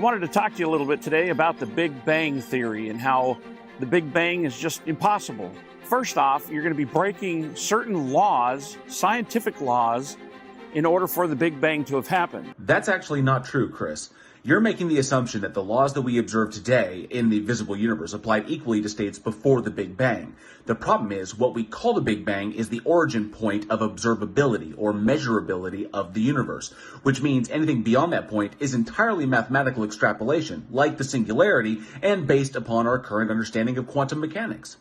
I wanted to talk to you a little bit today about the Big Bang Theory and how the Big Bang is just impossible. First off, you're going to be breaking certain laws, scientific laws, in order for the Big Bang to have happened. That's actually not true, Chris. You're making the assumption that the laws that we observe today in the visible universe applied equally to states before the Big Bang. The problem is, what we call the Big Bang is the origin point of observability or measurability of the universe, which means anything beyond that point is entirely mathematical extrapolation, like the singularity, and based upon our current understanding of quantum mechanics.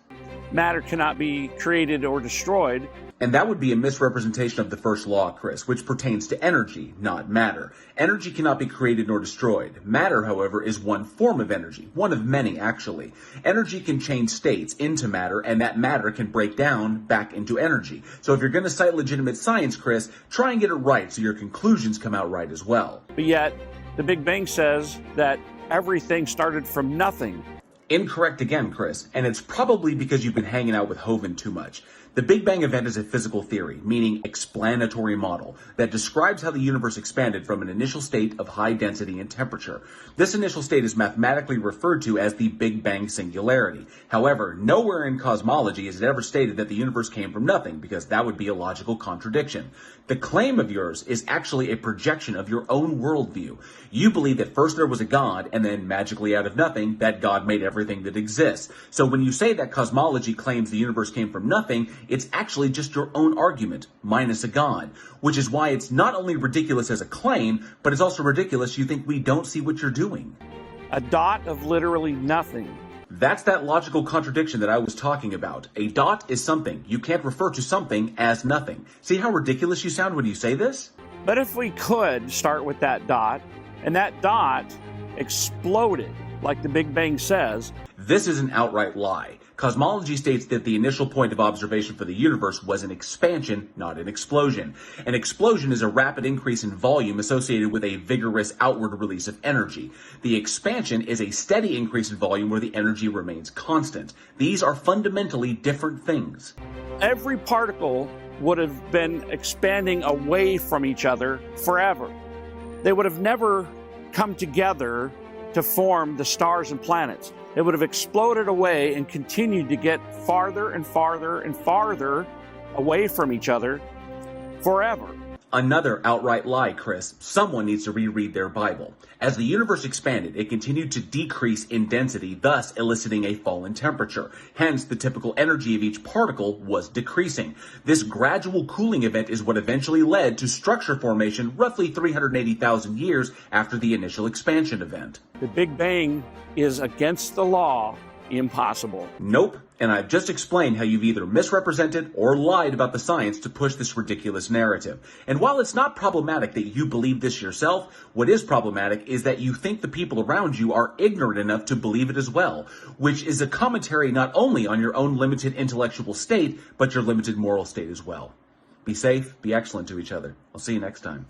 Matter cannot be created or destroyed. And that would be a misrepresentation of the first law, Chris, which pertains to energy, not matter. Energy cannot be created nor destroyed. Matter, however, is one form of energy, one of many, actually. Energy can change states into matter, and that matter can break down back into energy. So if you're going to cite legitimate science, Chris, try and get it right so your conclusions come out right as well. But yet, the Big Bang says that everything started from nothing. Incorrect again, Chris, and it's probably because you've been hanging out with Hovind too much. The Big Bang event is a physical theory, meaning explanatory model, that describes how the universe expanded from an initial state of high density and temperature. This initial state is mathematically referred to as the Big Bang singularity. However, nowhere in cosmology is it ever stated that the universe came from nothing, because that would be a logical contradiction. The claim of yours is actually a projection of your own worldview. You believe that first there was a God, and then magically out of nothing, that God made everything that exists. So when you say that cosmology claims the universe came from nothing, it's actually just your own argument, minus a God, which is why it's not only ridiculous as a claim, but it's also ridiculous you think we don't see what you're doing. A dot of literally nothing. That's that logical contradiction that I was talking about. A dot is something. You can't refer to something as nothing. See how ridiculous you sound when you say this? But if we could start with that dot, and that dot exploded, like the Big Bang says. This is an outright lie. Cosmology states that the initial point of observation for the universe was an expansion, not an explosion. An explosion is a rapid increase in volume associated with a vigorous outward release of energy. The expansion is a steady increase in volume where the energy remains constant. These are fundamentally different things. Every particle would have been expanding away from each other forever. They would have never come together to form the stars and planets. It would have exploded away and continued to get farther and farther and farther away from each other forever. Another outright lie, Chris. Someone needs to reread their Bible. As the universe expanded, it continued to decrease in density, thus eliciting a fall in temperature. Hence, the typical energy of each particle was decreasing. This gradual cooling event is what eventually led to structure formation roughly 380,000 years after the initial expansion event. The Big Bang is against the law, impossible. Nope. And I've just explained how you've either misrepresented or lied about the science to push this ridiculous narrative. And while it's not problematic that you believe this yourself, what is problematic is that you think the people around you are ignorant enough to believe it as well, which is a commentary not only on your own limited intellectual state, but your limited moral state as well. Be safe, be excellent to each other. I'll see you next time.